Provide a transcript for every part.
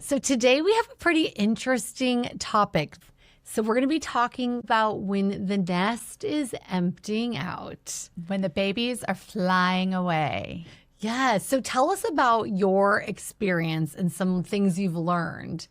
So today we have a pretty interesting topic. So we're going to be talking about when the nest is emptying out. When the babies are flying away. Yeah. So tell us about your experience and some things you've learned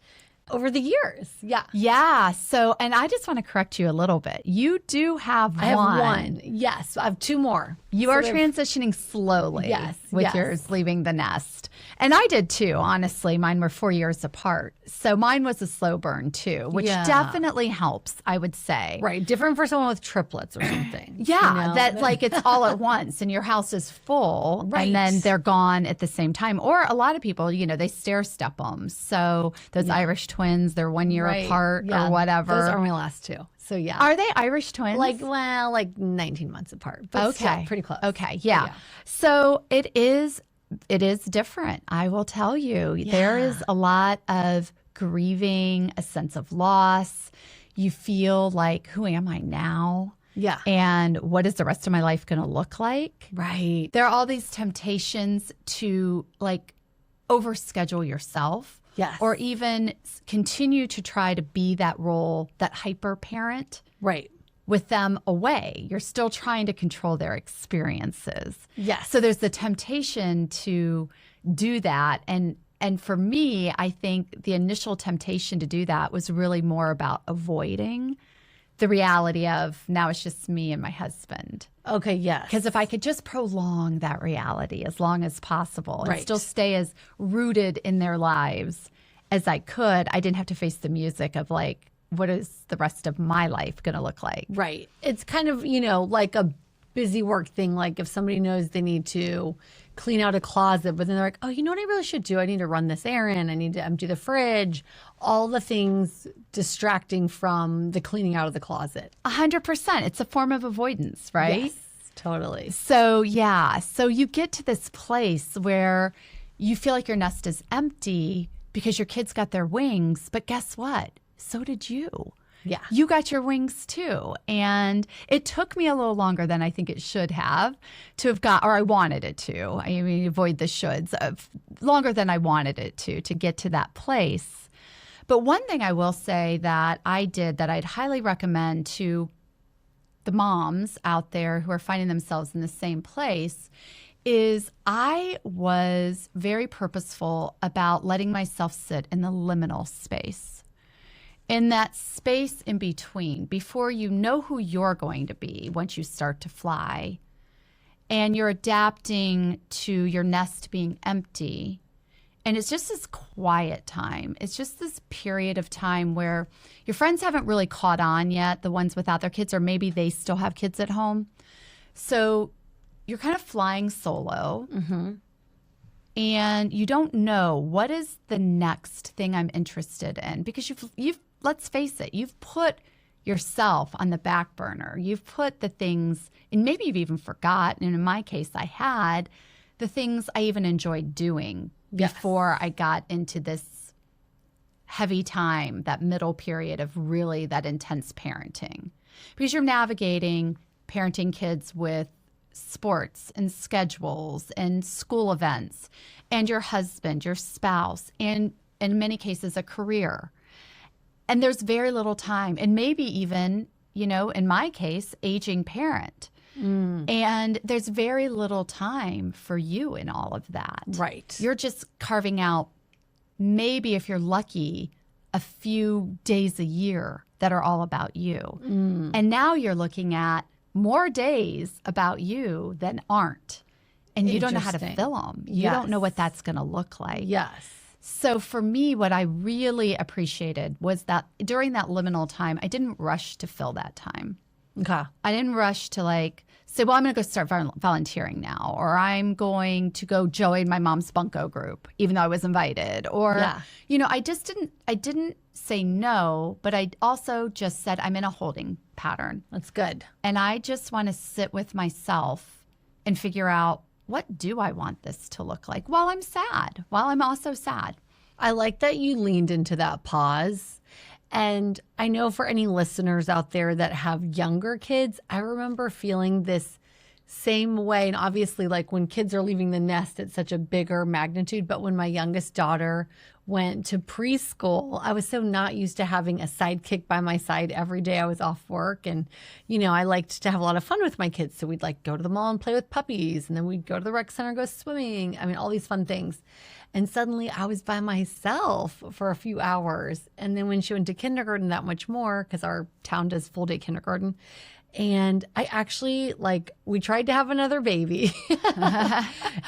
over the years. Yeah. Yeah. So, and I just want to correct you a little bit. You do have I have one. Yes. I have two more. You are transitioning slowly with yours leaving the nest. And I did too, honestly. Mine were 4 years apart. So mine was a slow burn too, which definitely helps, I would say. Right. Different for someone with triplets or something. Yeah. That like it's all at once and your house is full and then they're gone at the same time. Or a lot of people, you know, they stair step them. So those Irish twins, they're 1 year apart or whatever. Those are my last two. So yeah. Are they Irish twins? Like 19 months apart. But still pretty close. Okay. Yeah. So it is different. I will tell you, there is a lot of grieving, a sense of loss. You feel like, who am I now? Yeah. And what is the rest of my life going to look like? Right. There are all these temptations to like overschedule yourself. Yes. Or even continue to try to be that role, that hyper parent. Right. With them away. You're still trying to control their experiences. Yes. So there's the temptation to do that. And for me, I think the initial temptation to do that was really more about avoiding the reality of now it's just me and my husband. Okay, yes. Because if I could just prolong that reality as long as possible and still stay as rooted in their lives as I could, I didn't have to face the music of like, what is the rest of my life going to look like? Right. It's kind of, like a busy work thing. Like if somebody knows they need to clean out a closet, but then they're like, oh, you know what I really should do? I need to run this errand. I need to empty the fridge. All the things distracting from the cleaning out of the closet. 100%. It's a form of avoidance, right? Yes, totally. So, yeah. So you get to this place where you feel like your nest is empty because your kids got their wings. But guess what? So did you. Yeah. You got your wings too. And it took me a little longer than I think it should have to have got, or I wanted it to. I mean, avoid the shoulds of longer than I wanted it to get to that place. But one thing I will say that I did that I'd highly recommend to the moms out there who are finding themselves in the same place is I was very purposeful about letting myself sit in the liminal space. In that space in between, before you know who you're going to be once you start to fly, and you're adapting to your nest being empty. And it's just this quiet time. It's just this period of time where your friends haven't really caught on yet, the ones without their kids, or maybe they still have kids at home. So you're kind of flying solo. Mm-hmm. And you don't know what is the next thing I'm interested in because you've let's face it, you've put yourself on the back burner. You've put the things, and maybe you've even forgotten, and in my case, I had the things I even enjoyed doing before I got into this heavy time, that middle period of really that intense parenting. Because you're navigating parenting kids with sports and schedules and school events and your husband, your spouse, and in many cases, a career. And there's very little time. And maybe even, in my case, aging parent. And there's very little time for you in all of that. Right. You're just carving out, maybe if you're lucky, a few days a year that are all about you. And now you're looking at more days about you than aren't. And you don't know how to fill them. You don't know what that's going to look like. Yes. So for me, what I really appreciated was that during that liminal time, I didn't rush to fill that time. Okay. I didn't rush to say, well, I'm going to go start volunteering now, or I'm going to go join my mom's bunko group, even though I was invited. Or, I didn't say no, but I also just said I'm in a holding pattern. That's good. And I just want to sit with myself and figure out, what do I want this to look like while I'm sad, while I'm also sad? I like that you leaned into that pause. And I know for any listeners out there that have younger kids, I remember feeling this same way. And obviously, when kids are leaving the nest, it's such a bigger magnitude. But when my youngest daughter went to preschool, I was so not used to having a sidekick by my side every day I was off work. And, I liked to have a lot of fun with my kids. So we'd like go to the mall and play with puppies. And then we'd go to the rec center and go swimming. I mean, all these fun things. And suddenly I was by myself for a few hours. And then when she went to kindergarten, that much more, because our town does full day kindergarten. And I actually, we tried to have another baby.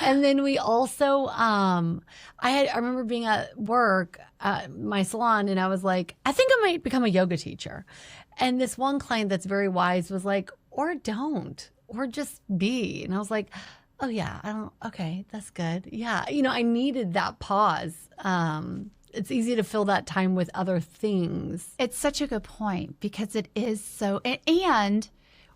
And then we also, I remember being at work, my salon, and I was like, I think I might become a yoga teacher. And this one client that's very wise was like, or don't, or just be. And I was like, oh yeah, okay, that's good. Yeah. I needed that pause. It's easy to fill that time with other things. It's such a good point because it is so, and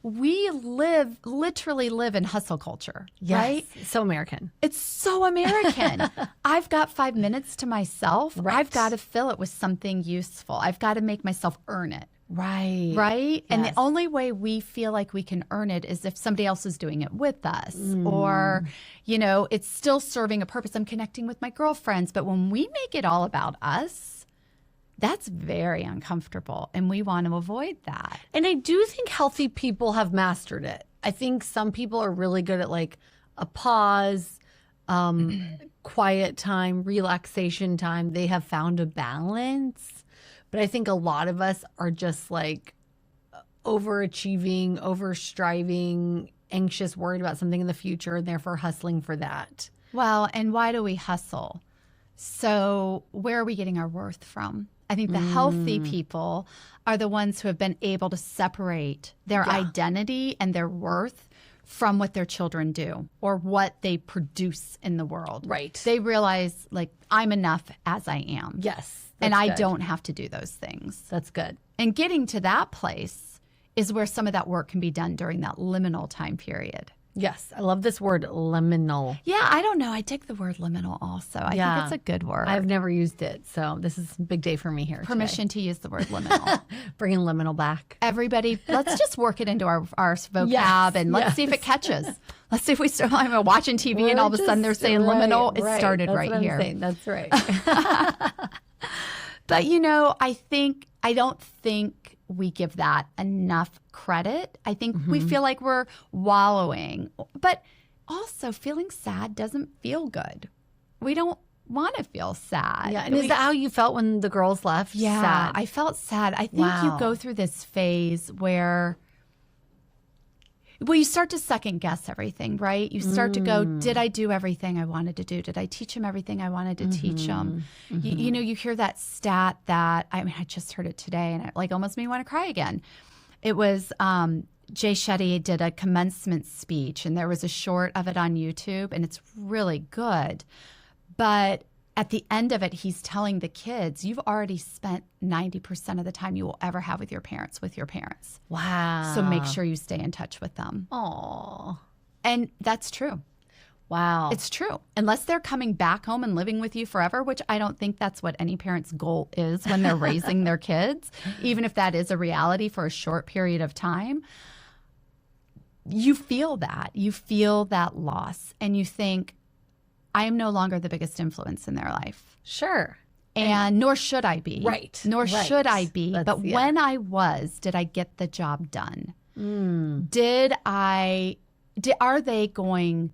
we literally live in hustle culture, yes, right? So American. It's so American. I've got 5 minutes to myself. Right. I've got to fill it with something useful. I've got to make myself earn it. Right. Right? Yes. And the only way we feel like we can earn it is if somebody else is doing it with us or, it's still serving a purpose. I'm connecting with my girlfriends. But when we make it all about us, that's very uncomfortable. And we want to avoid that. And I do think healthy people have mastered it. I think some people are really good at a pause, quiet time, relaxation time. They have found a balance. But I think a lot of us are just overachieving, overstriving, anxious, worried about something in the future, and therefore hustling for that. Well, and why do we hustle? So where are we getting our worth from? I think the healthy people are the ones who have been able to separate their identity and their worth from what their children do or what they produce in the world. Right. They realize, I'm enough as I am. Yes. And I don't have to do those things. That's good. And getting to that place is where some of that work can be done during that liminal time period. Yes. I love this word, liminal. Yeah, I don't know. I take the word liminal also. I think it's a good word. I've never used it, so this is a big day for me here. Permission to use the word liminal. Bringing liminal back. Everybody, let's just work it into our vocab and let's see if it catches. Let's see if we start watching TV and all of a sudden they're saying liminal. It started That's right what here. I'm saying. That's right. But, I don't think we give that enough credit. I think we feel like we're wallowing. But also, feeling sad doesn't feel good. We don't want to feel sad. Yeah. And is that how you felt when the girls left? Yeah, Sad. I felt sad. I think you go through this phase where you start to second guess everything, right? You start to go, did I do everything I wanted to do? Did I teach him everything I wanted to teach him? You hear that stat that, I just heard it today and it almost made me want to cry again. It was Jay Shetty did a commencement speech and there was a short of it on YouTube and it's really good. But at the end of it, he's telling the kids, you've already spent 90% of the time you will ever have with your parents. Wow. So make sure you stay in touch with them. Aw. And that's true. Wow. It's true. Unless they're coming back home and living with you forever, which I don't think that's what any parent's goal is when they're raising their kids, even if that is a reality for a short period of time. You feel that. You feel that loss. And you think, I am no longer the biggest influence in their life. Sure. And nor should I be. Right. Nor should I be. That's, but when I was, did I get the job done? Are they going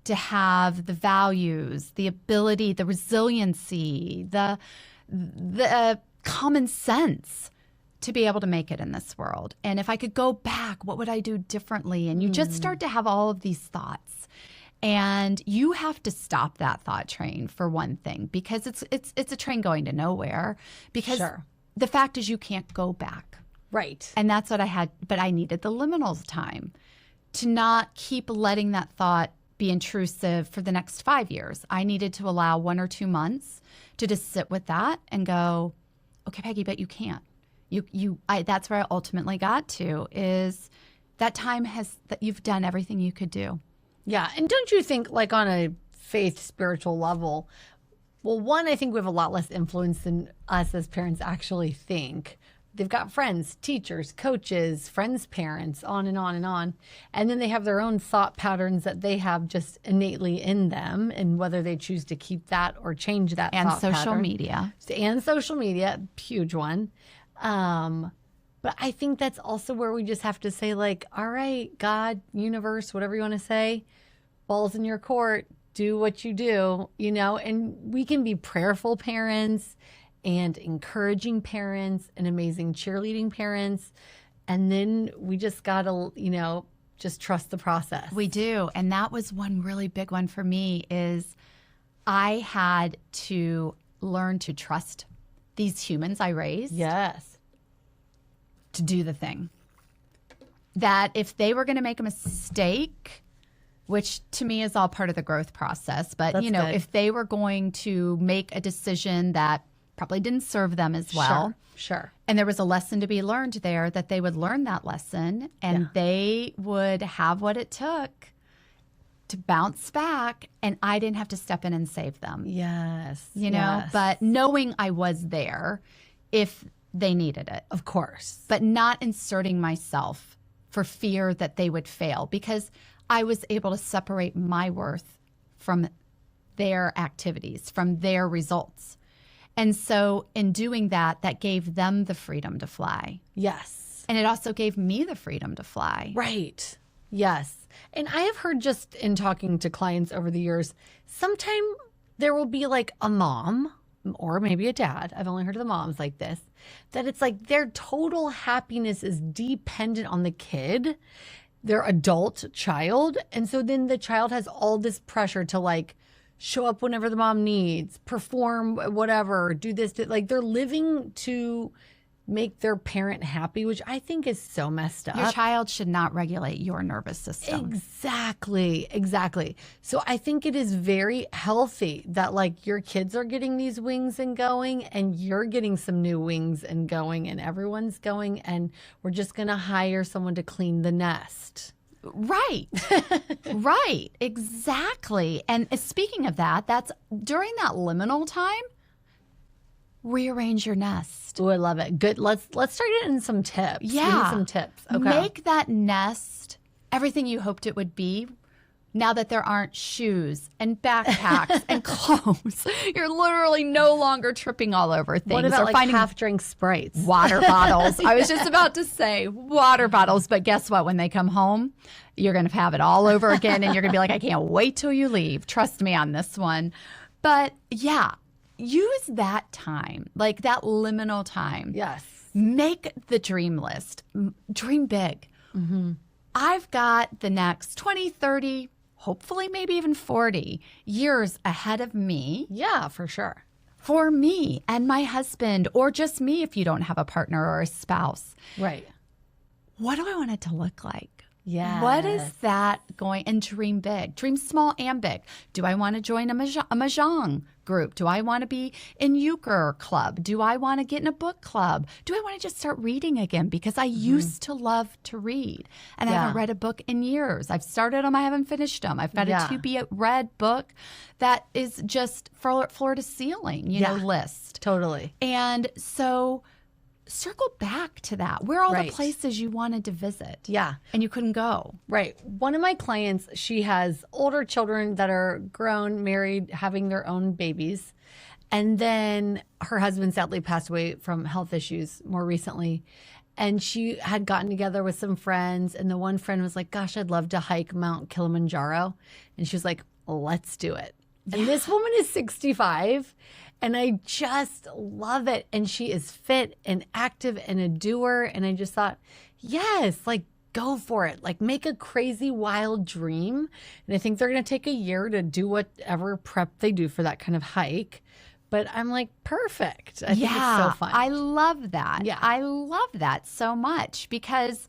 to have the values, the ability, the resiliency, the common sense to be able to make it in this world? And if I could go back, what would I do differently? And you just start to have all of these thoughts. And you have to stop that thought train for one thing, because it's a train going to nowhere. Because the fact is you can't go back. Right. And that's what I had. But I needed the liminal time to not keep letting that thought be intrusive for the next 5 years. I needed to allow 1 or 2 months to just sit with that and go, okay, Peggy, but you can't. That's where I ultimately got to, is that time that you've done everything you could do. Yeah. And don't you think, on a faith, spiritual level, well, one, I think we have a lot less influence than us as parents actually think. they've got friends, teachers, coaches, friends, parents, on and on and on. And then they have their own thought patterns that they have just innately in them, and whether they choose to keep that or change that And thought social pattern. media. And social media, huge one. But I think that's also where we just have to say, like, all right, God, universe, whatever you want to say, ball's in your court, do what you do, and we can be prayerful parents and encouraging parents and amazing cheerleading parents. And then we just got to, just trust the process. We do. And that was one really big one for me is I had to learn to trust these humans I raised. Yes. To do the thing. That if they were going to make a mistake, which to me is all part of the growth process, but That's good. if they were going to make a decision that probably didn't serve them as well. Sure. And there was a lesson to be learned there, that they would learn that lesson and they would have what it took to bounce back, and I didn't have to step in and save them. Yes. Yes. But knowing I was there if they needed it. Of course. But not inserting myself for fear that they would fail, because I was able to separate my worth from their activities, from their results. And so in doing that, that gave them the freedom to fly. Yes. And it also gave me the freedom to fly. Right. Yes. And I have heard, just in talking to clients over the years, sometime there will be like a mom or maybe a dad, I've only heard of the moms like this, that it's like their total happiness is dependent on the kid, their adult child. And so then the child has all this pressure to like show up whenever the mom needs, perform whatever, do this, like they're living to make their parent happy, which I think is so messed up. Your child should not regulate your nervous system. Exactly. So I think it is very healthy that like your kids are getting these wings and going, and you're getting some new wings and going, and everyone's going, and we're just going to hire someone to clean the nest. Right. Right. Exactly. And speaking of that, that's during that liminal time, rearrange your nest. Oh, I love it. Good. Let's start getting some tips. Yeah. Give me some tips. Okay. Make that nest everything you hoped it would be. Now that there aren't shoes and backpacks and clothes, you're literally no longer tripping all over things. What about or like finding half-drink Sprites? water bottles? I was just about to say water bottles, but guess what? When they come home, you're going to have it all over again, and you're going to be like, I can't wait till you leave. Trust me on this one. But yeah, use that time, like that liminal time. Yes. Make the dream list. Dream big. Mm-hmm. I've got the next 20, 30, hopefully maybe even 40 years ahead of me. Yeah, for sure. For me and my husband, or just me if you don't have a partner or a spouse. Right. What do I want it to look like? Yeah. What is that going? And dream big. Dream small and big. Do I want to join a mahjong group? Do I want to be in euchre club? Do I want to get in a book club? Do I want to just start reading again? Because I used to love to read, and I haven't read a book in years. I've started them. I haven't finished them. I've got a to-be-read book that is just floor to ceiling, list. Totally. And so circle back to that. Where are all Right. the places you wanted to visit? Yeah. And you couldn't go. Right. One of my clients, she has older children that are grown, married, having their own babies. And then her husband sadly passed away from health issues more recently. And she had gotten together with some friends. And the one friend was like, gosh, I'd love to hike Mount Kilimanjaro. And she was like, let's do it. And this woman is 65. And I just love it. And she is fit and active and a doer. And I just thought, yes, like go for it. Like make a crazy wild dream. And I think they're going to take a year to do whatever prep they do for that kind of hike. But I'm like, perfect. I think it's so fun. I love that. Yeah. I love that so much, because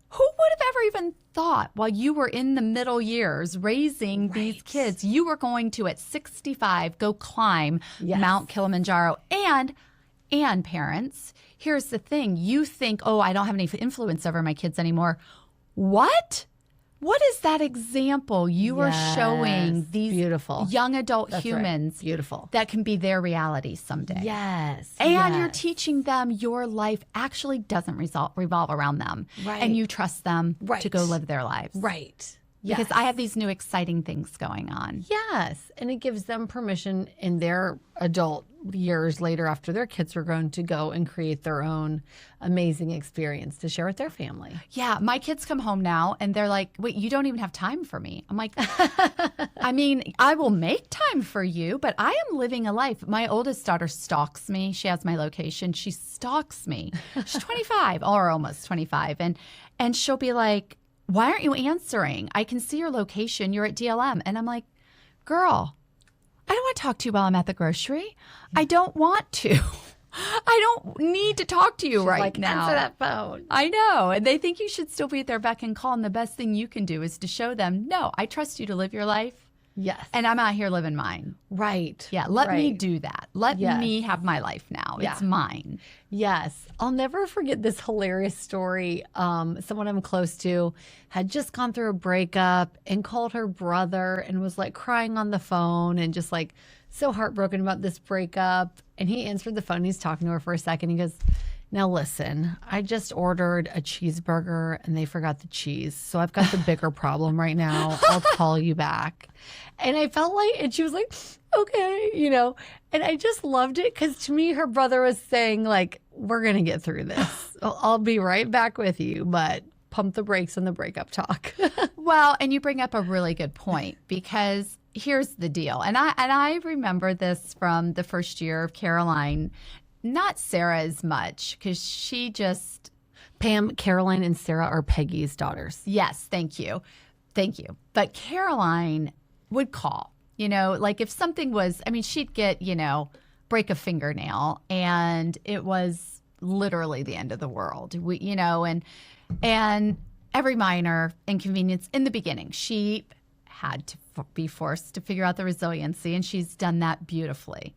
who would have ever even thought while you were in the middle years raising these kids, you were going to at 65 go climb Mount Kilimanjaro? And parents, here's the thing. You think, oh, I don't have any influence over my kids anymore. What? What is that example you are showing these beautiful young adult That's humans right. Beautiful. that can be their reality someday? Yes. And you're teaching them your life actually doesn't revolve around them. Right. And you trust them Right. to go live their lives. Right. Because I have these new exciting things going on. Yes. And it gives them permission in their adult years later after their kids are grown to go and create their own amazing experience to share with their family. Yeah. My kids come home now and they're like, wait, you don't even have time for me. I'm like, I mean, I will make time for you, but I am living a life. My oldest daughter stalks me. She has my location. She stalks me. She's 25 or almost 25. And she'll be like, why aren't you answering? I can see your location. You're at DLM. And I'm like, girl, I don't want to talk to you while I'm at the grocery. I don't want to. I don't need to talk to you right now. Answer that phone. I know. And they think you should still be at their beck and call. And the best thing you can do is to show them, no, I trust you to live your life. Yes. And I'm out here living mine. Right. Yeah. Let me Right. do that. Let Yes. me have my life now. Yeah. It's mine. Yes. I'll never forget this hilarious story. Someone I'm close to had just gone through a breakup and called her brother and was like crying on the phone and just like so heartbroken about this breakup. And he answered the phone. He's talking to her for a second. He goes, now listen, I just ordered a cheeseburger and they forgot the cheese. So I've got the bigger problem right now. I'll call you back. And I felt like, and she was like, okay, you know, and I just loved it because to me, her brother was saying like, we're going to get through this. I'll be right back with you, but pump the brakes on the breakup talk. Well, and you bring up a really good point because here's the deal. And I remember this from the first year of Caroline. Not Sarah as much because she just... Pam, Caroline, and Sarah are Peggy's daughters. Yes, thank you. Thank you. But Caroline would call, you know, like if something was, I mean, she'd get, you know, break a fingernail and it was literally the end of the world. We, you know, and every minor inconvenience in the beginning, she had to be forced to figure out the resiliency, and she's done that beautifully.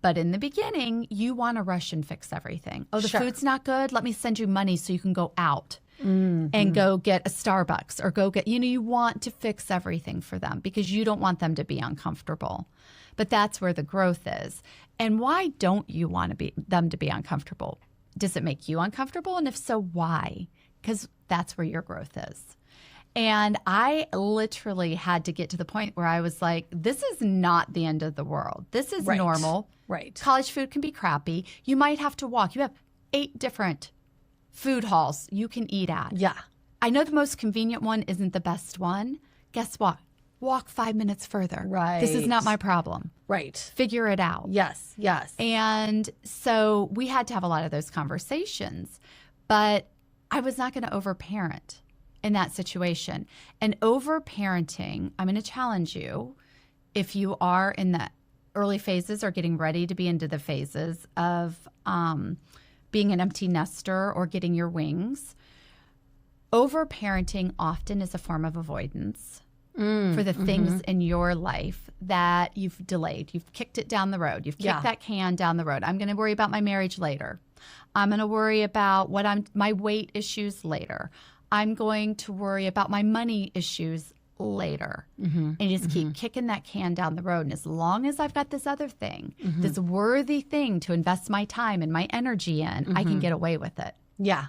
But in the beginning, you want to rush and fix everything. Oh, the Sure. food's not good? Let me send you money so you can go out and go get a Starbucks or go get, you know, you want to fix everything for them because you don't want them to be uncomfortable. But that's where the growth is. And why don't you want them to be uncomfortable? Does it make you uncomfortable? And if so, why? Because that's where your growth is. And I literally had to get to the point where I was like, this is not the end of the world. This is Right. normal. Right. College food can be crappy. You might have to walk. You have 8 different food halls you can eat at. Yeah. I know the most convenient one isn't the best one. Guess what? Walk 5 minutes further. Right. This is not my problem. Right. Figure it out. Yes. Yes. And so we had to have a lot of those conversations, but I was not going to overparent in that situation. And overparenting, I'm going to challenge you if you are in the early phases or getting ready to be into the phases of being an empty nester or getting your wings. Overparenting often is a form of avoidance for the things in your life that you've delayed. You've kicked it down the road. You've kicked that can down the road. I'm going to worry about my marriage later. I'm going to worry about my weight issues later. I'm going to worry about my money issues later. And you just keep kicking that can down the road. And as long as I've got this other thing, this worthy thing to invest my time and my energy in, I can get away with it. Yeah.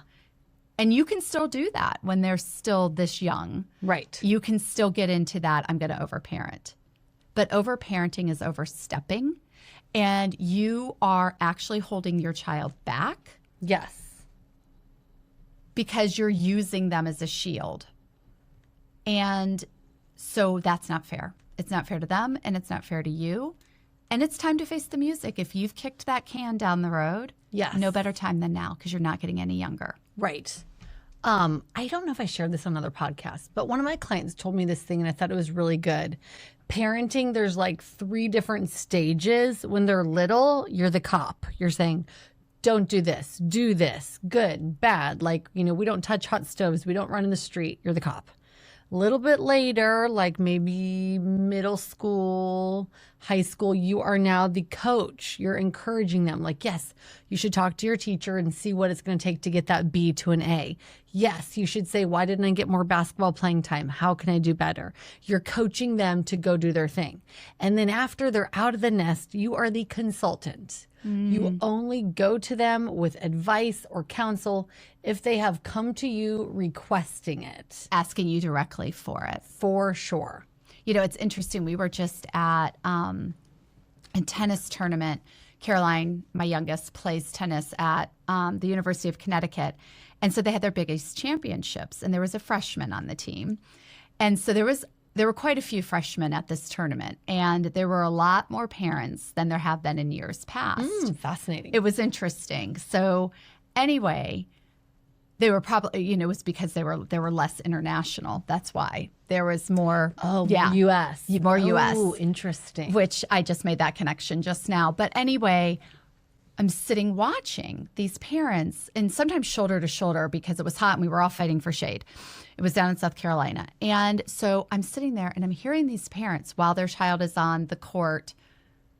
And you can still do that when they're still this young. Right. You can still get into that, I'm going to overparent. But overparenting is overstepping. And you are actually holding your child back Yes. because you're using them as a shield. And so that's not fair. It's not fair to them and it's not fair to you. And it's time to face the music. If you've kicked that can down the road, Yes. no better time than now because you're not getting any younger. Right. I don't know if I shared this on another podcast, but one of my clients told me this thing and I thought it was really good. Parenting, there's like 3 different stages. When they're little, you're the cop. You're saying, don't do this, good, bad. Like, you know, we don't touch hot stoves. We don't run in the street. You're the cop. A little bit later, like maybe middle school, high school, you are now the coach. You're encouraging them like, yes, you should talk to your teacher and see what it's going to take to get that B to an A. Yes, you should say, why didn't I get more basketball playing time? How can I do better? You're coaching them to go do their thing. And then after they're out of the nest, you are the consultant. You only go to them with advice or counsel if they have come to you requesting it. Asking you directly for it. For sure. You know, it's interesting. We were just at a tennis tournament. Caroline, my youngest, plays tennis at the University of Connecticut. And so they had their biggest championships, and there was a freshman on the team. And so there were quite a few freshmen at this tournament, and there were a lot more parents than there have been in years past. Fascinating. It was interesting. So anyway, they were probably, you know, it was because they were less international. That's why there was more. Oh, yeah. U.S. More U.S. Oh, interesting. Which I just made that connection just now. But anyway, I'm sitting watching these parents, and sometimes shoulder to shoulder because it was hot and we were all fighting for shade. It was down in South Carolina. And so I'm sitting there and I'm hearing these parents while their child is on the court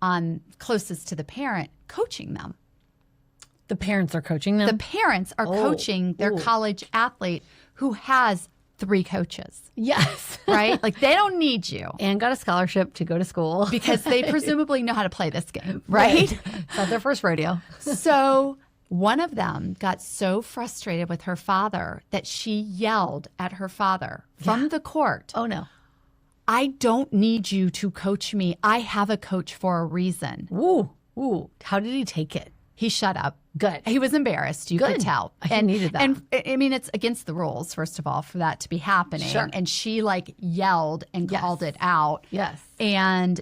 on closest to the parent coaching them. The parents are coaching them? The parents are coaching their college athlete who has 3 coaches. Yes. Right? Like they don't need you. And got a scholarship to go to school. Because they presumably know how to play this game, right? It's not their first rodeo. So one of them got so frustrated with her father that she yelled at her father from the court. Oh, no. I don't need you to coach me. I have a coach for a reason. Ooh. Ooh. How did he take it? He shut up. Good. He was embarrassed. You could tell. He needed that. And I mean, it's against the rules, first of all, for that to be happening. Sure. And she like yelled and called it out. Yes. And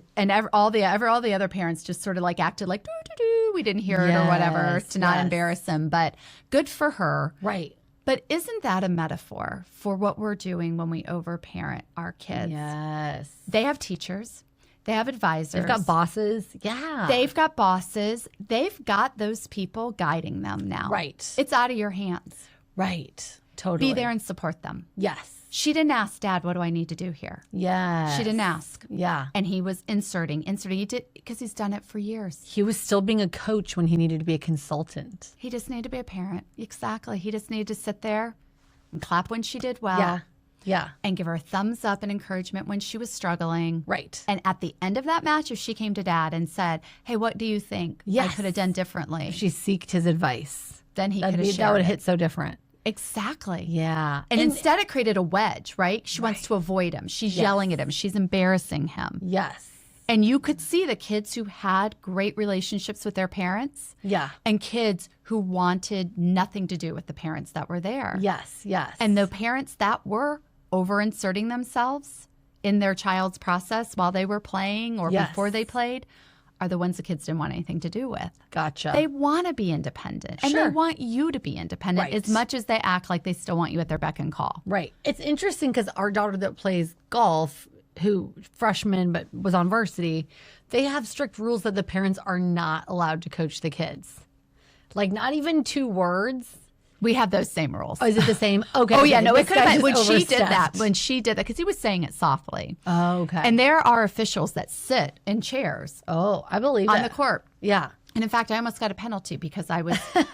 all the other parents just sort of like acted like, doo-doo-doo, we didn't hear it or whatever to not embarrass him. But good for her. Right. But isn't that a metaphor for what we're doing when we overparent our kids? Yes. They have teachers. They have advisors. They've got bosses. Yeah. They've got bosses. They've got those people guiding them now. Right. It's out of your hands. Right. Totally. Be there and support them. Yes. She didn't ask, Dad, what do I need to do here? Yes. She didn't ask. Yeah. And he was inserting. He did because he's done it for years. He was still being a coach when he needed to be a consultant. He just needed to be a parent. Exactly. He just needed to sit there and clap when she did well. Yeah. Yeah. And give her a thumbs up and encouragement when she was struggling. Right. And at the end of that match, if she came to Dad and said, hey, what do you think I could have done differently? If she seeked his advice. Then he could have shared that would it. hit so different. Exactly. Yeah. And instead it created a wedge, right? She wants to avoid him. She's yelling at him. She's embarrassing him. Yes. And you could see the kids who had great relationships with their parents. Yeah. And kids who wanted nothing to do with the parents that were there. Yes. Yes. And the parents that were over-inserting themselves in their child's process while they were playing or before they played are the ones the kids didn't want anything to do with. Gotcha. They want to be independent. And they want you to be independent as much as they act like they still want you at their beck and call. Right. It's interesting because our daughter that plays golf, who freshman but was on varsity, they have strict rules that the parents are not allowed to coach the kids. Like not even 2 words. We have those same rules. Oh, is it the same? Okay. Oh, yeah. No, This it could have guy been when just she did that. overstepped. When she did that, because he was saying it softly. Oh, okay. And there are officials that sit in chairs oh, I believe on it. the court. Yeah. And in fact, I almost got a penalty because I was a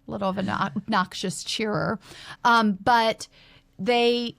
little of an obnoxious cheerer. But they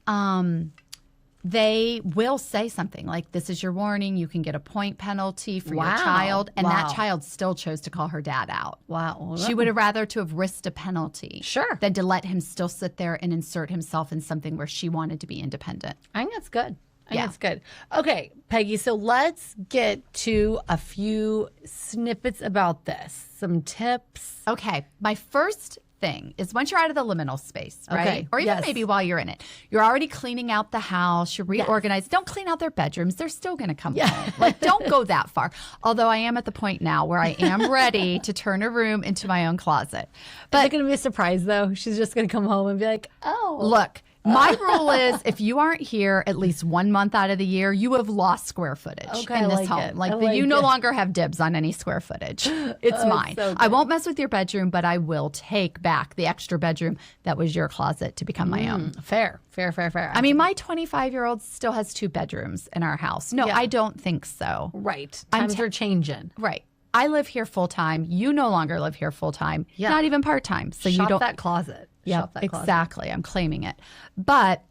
will say something like, this is your warning. You can get a point penalty for your child. And that child still chose to call her dad out. Wow. She would have rather to have risked a penalty than to let him still sit there and insert himself in something where she wanted to be independent. I think that's good. I think that's good. Okay, Peggy, so let's get to a few snippets about this. Some tips. Okay. My first thing is once you're out of the liminal space, right? Okay, Or even maybe while you're in it, you're already cleaning out the house, you're reorganized. Don't clean out their bedrooms. They're still going to come home. Like, don't go that far. Although I am at the point now where I am ready to turn a room into my own closet. But is it going to be a surprise, though? She's just going to come home and be like, oh. Look, my rule is if you aren't here at least 1 month out of the year, you have lost square footage in this home. You no longer have dibs on any square footage. It's mine. So I won't mess with your bedroom, but I will take back the extra bedroom that was your closet to become my own. Fair. I mean, my 25-year-old still has 2 bedrooms in our house. No, I don't think so. Right. Times are changing. Right. I live here full time. You no longer live here full time. Yeah. Not even part time. So Shop you don't that closet. Yeah, shelf that exactly. closet. I'm claiming it. But,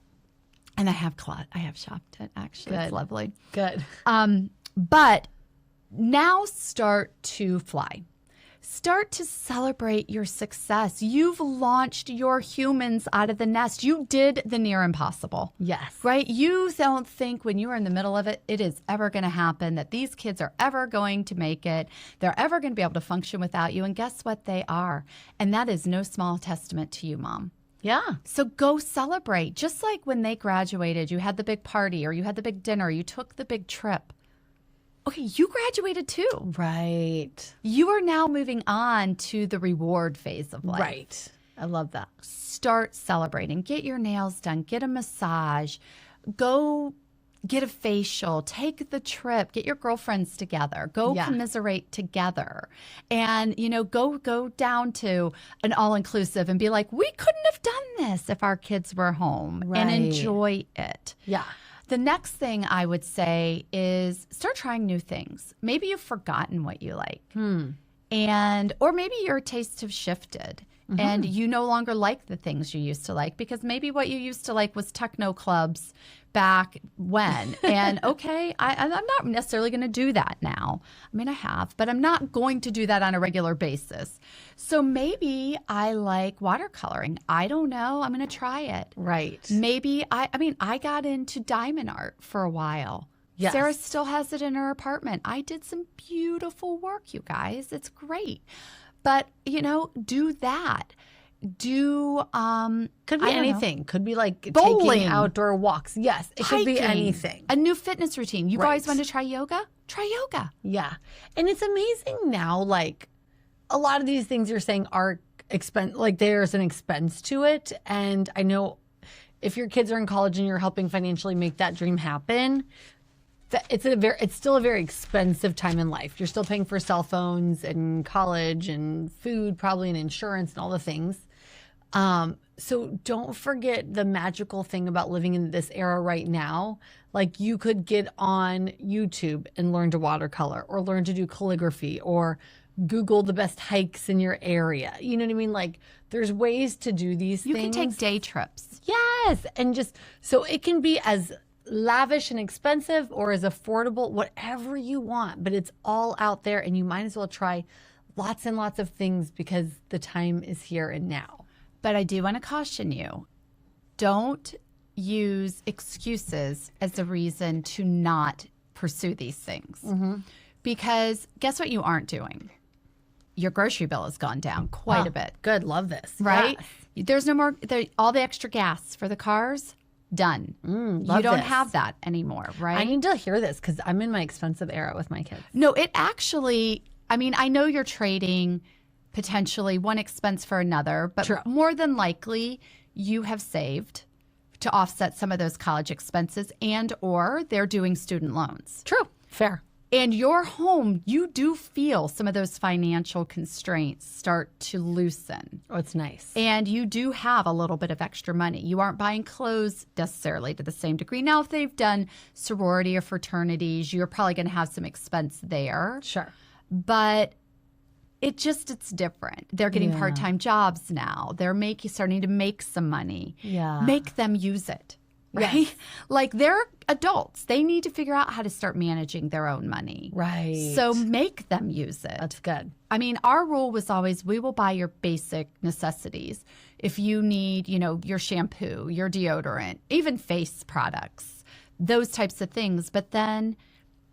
and I have shopped it, actually. Good. It's lovely. Good. But now start to fly. Start to celebrate your success. You've launched your humans out of the nest. You did the near impossible. Yes. Right? You don't think when you are in the middle of it, it is ever going to happen, that these kids are ever going to make it. They're ever going to be able to function without you. And guess what? They are. And that is no small testament to you, Mom. Yeah. So go celebrate. Just like when they graduated, you had the big party or you had the big dinner, you took the big trip. Okay, you graduated too. Right. You are now moving on to the reward phase of life. Right. I love that. Start celebrating. Get your nails done. Get a massage. Go get a facial. Take the trip. Get your girlfriends together. Go commiserate together. And, go down to an all-inclusive and be like, we couldn't have done this if our kids were home. Right. And enjoy it. Yeah. The next thing I would say is start trying new things. Maybe you've forgotten what you like. Or maybe your tastes have shifted and you no longer like the things you used to like, because maybe what you used to like was techno clubs back when. And okay, I'm not necessarily going to do that now. I mean, I have, but I'm not going to do that on a regular basis. So maybe I like watercoloring. I don't know. I'm going to try it. Right. Maybe I got into diamond art for a while. Yes. Sarah still has it in her apartment. I did some beautiful work, you guys. It's great. But, do that. Could be anything. Could be like bowling, taking outdoor walks. Yes, it could be anything. A new fitness routine. You guys want to try yoga? Try yoga. Yeah. And it's amazing now, like a lot of these things you're saying are like there's an expense to it. And I know if your kids are in college and you're helping financially make that dream happen, it's still a very expensive time in life. You're still paying for cell phones and college and food, probably, and insurance and all the things. So don't forget the magical thing about living in this era right now. Like you could get on YouTube and learn to watercolor or learn to do calligraphy or Google the best hikes in your area. You know what I mean? Like there's ways to do these things. You can take day trips. Yes. And just so it can be as lavish and expensive or as affordable, whatever you want, but it's all out there and you might as well try lots and lots of things because the time is here and now. But I do want to caution you, don't use excuses as a reason to not pursue these things. Because guess what you aren't doing? Your grocery bill has gone down quite a bit. Good. Love this. Right? Yes. There's no more, all the extra gas for the cars, done. You don't have that anymore, right? I need to hear this because I'm in my expensive era with my kids. No, it actually, I know you're trading potentially one expense for another, but more than likely you have saved to offset some of those college expenses and or they're doing student loans. True. Fair. And your home, you do feel some of those financial constraints start to loosen. Oh, it's nice. And you do have a little bit of extra money. You aren't buying clothes necessarily to the same degree. Now, if they've done sorority or fraternities, you're probably going to have some expense there. Sure. But it's different. They're getting part-time jobs now. They're starting to make some money. Yeah. Make them use it. Right? Yes. Like they're adults. They need to figure out how to start managing their own money. Right. So make them use it. That's good. Our rule was always we will buy your basic necessities. If you need, your shampoo, your deodorant, even face products, those types of things. But then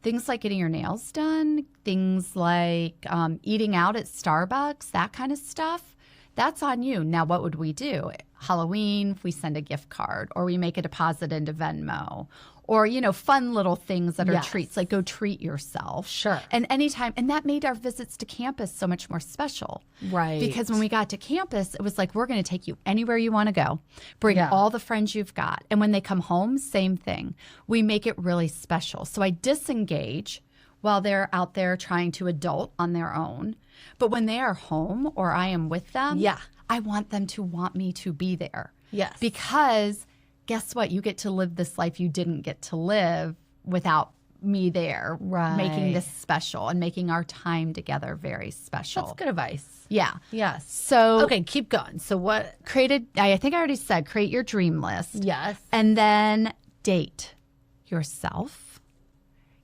things like getting your nails done, things like eating out at Starbucks, that kind of stuff, that's on you. Now, what would we do? Halloween, we send a gift card or we make a deposit into Venmo or, fun little things that are treats, like go treat yourself. Sure. And anytime, and that made our visits to campus so much more special. Right. Because when we got to campus, it was like, we're going to take you anywhere you want to go. Bring all the friends you've got. And when they come home, same thing. We make it really special. So I disengage while they're out there trying to adult on their own. But when they are home or I am with them, I want them to want me to be there. Yes. Because guess what? You get to live this life you didn't get to live without me there, Right. making this special and making our time together very special. That's good advice. Yeah. Yes. So Okay, keep going. So what? I think I already said, create your dream list. Yes. And then date yourself,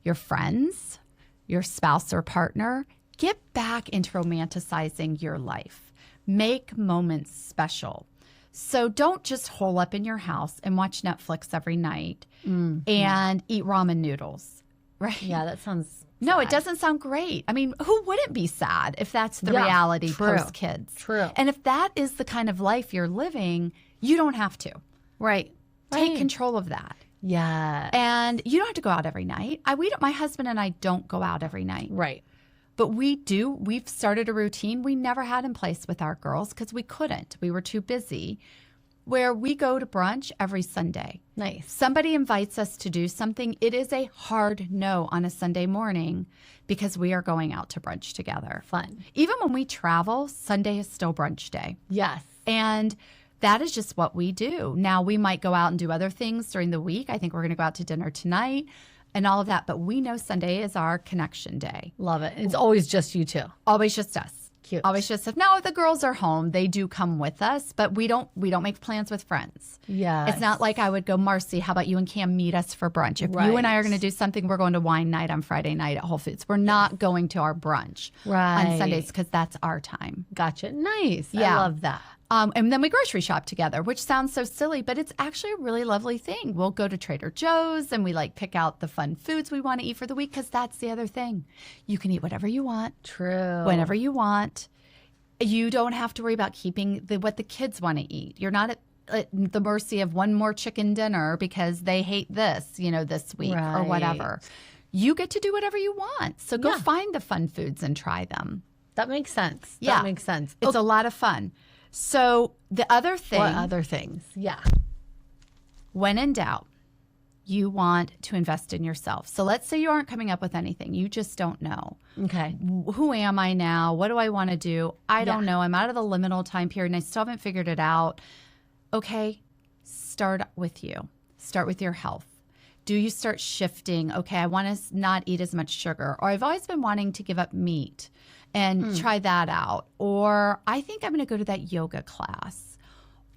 your friends, your spouse or partner. Get back into romanticizing your life. Make moments special. So don't just hole up in your house and watch Netflix every night and eat ramen noodles, right? Yeah, that sounds No, sad. it doesn't sound great. I mean, who wouldn't be sad if that's the Yeah, reality true. post-kids? True. And if that is the kind of life you're living, you don't have to. Right. Take control of that. Yeah. And you don't have to go out every night. My husband and I don't go out every night. Right. But we do. We've started a routine we never had in place with our girls because we couldn't. We were too busy. Where we go to brunch every Sunday. Nice. Somebody invites us to do something. It is a hard no on a Sunday morning because we are going out to brunch together. Fun. Even when we travel, Sunday is still brunch day. Yes. And that is just what we do. Now, we might go out and do other things during the week. I think we're going to go out to dinner tonight and all of that. But we know Sunday is our connection day. Love it. It's always just you two. Always just us. Cute. Always just us. Now, the girls are home. They do come with us, but we don't make plans with friends. Yeah. It's not like I would go, Marci, how about you and Cam meet us for brunch? If you and I are going to do something, we're going to wine night on Friday night at Whole Foods. We're not going to our brunch on Sundays because that's our time. Gotcha. Nice. Yeah. I love that. And then we grocery shop together, which sounds so silly, but it's actually a really lovely thing. We'll go to Trader Joe's and we pick out the fun foods we want to eat for the week because that's the other thing. You can eat whatever you want. True. Whenever you want. You don't have to worry about keeping what the kids want to eat. You're not at the mercy of one more chicken dinner because they hate this, this week or whatever. You get to do whatever you want. So go find the fun foods and try them. That makes sense. Yeah. That makes sense. It's a lot of fun. So the other thing. What other things? Yeah. When in doubt, you want to invest in yourself. So let's say you aren't coming up with anything. You just don't know. Okay. Who am I now? What do I want to do? I don't know. I'm out of the liminal time period and I still haven't figured it out. Okay, start with you. Start with your health. Do you start shifting? Okay, I want to not eat as much sugar. Or I've always been wanting to give up meat and try that out. Or I think I'm going to go to that yoga class.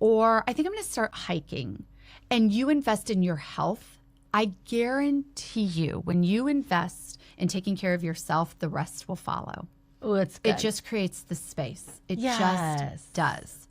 Or I think I'm going to start hiking. And you invest in your health. I guarantee you, when you invest in taking care of yourself, the rest will follow. Oh, it's good. It just creates the space. It Yes. just does.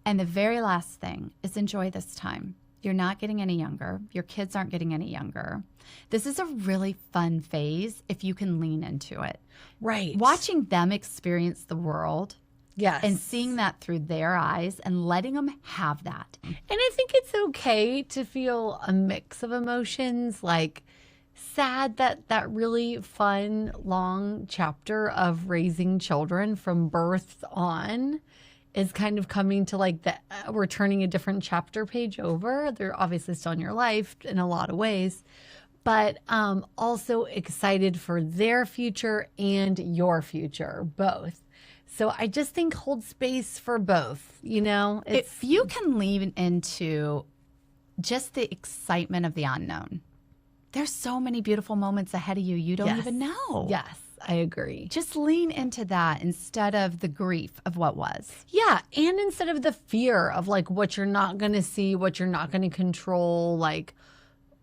And the very last thing is enjoy this time. You're not getting any younger. Your kids aren't getting any younger. This is a really fun phase if you can lean into it. Right. Watching them experience the world Yes. and seeing that through their eyes and letting them have that. And I think it's okay to feel a mix of emotions, like sad that really fun, long chapter of raising children from birth on is kind of coming to we're turning a different chapter page over. They're obviously still in your life in a lot of ways, but also excited for their future and your future, both. So I just think hold space for both, If you can lean into just the excitement of the unknown, there's so many beautiful moments ahead of you you don't even know. Yes, I agree. Just lean into that instead of the grief of what was. Yeah, and instead of the fear of what you're not going to see, what you're not going to control,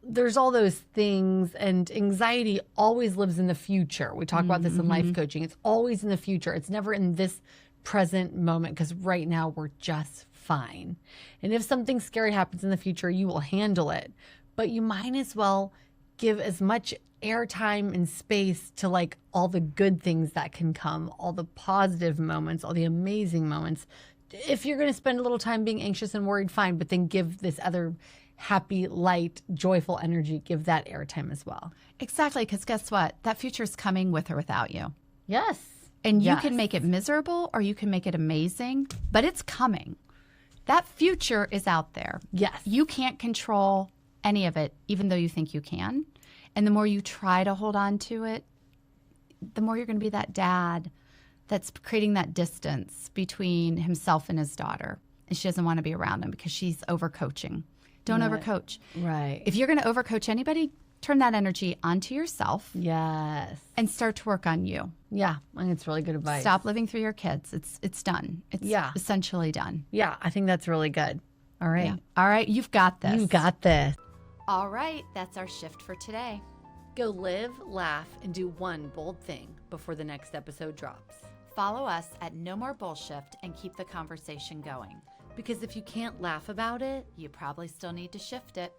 there's all those things, and anxiety always lives in the future. We talk about this in life coaching. It's always in the future. It's never in this present moment because right now we're just fine. And if something scary happens in the future, you will handle it. But you might as well give as much airtime and space to all the good things that can come, all the positive moments, all the amazing moments. If you're going to spend a little time being anxious and worried, fine, but then give this other happy, light, joyful energy, give that airtime as well. Exactly, because guess what? That future is coming with or without you. Yes. And you can make it miserable or you can make it amazing, but it's coming. That future is out there. Yes. You can't control any of it, even though you think you can. And the more you try to hold on to it, the more you're going to be that dad that's creating that distance between himself and his daughter. And she doesn't want to be around him because she's overcoaching. Don't overcoach. Right. If you're going to overcoach anybody, turn that energy onto yourself Yes. and start to work on you. Yeah, I think it's really good advice. Stop living through your kids. It's done. It's essentially done. Yeah, I think that's really good. All right. Yeah. All right, you've got this. You got this. All right, that's our shift for today. Go live, laugh, and do one bold thing before the next episode drops. Follow us at No More BullShift and keep the conversation going. Because if you can't laugh about it, You probably still need to shift it.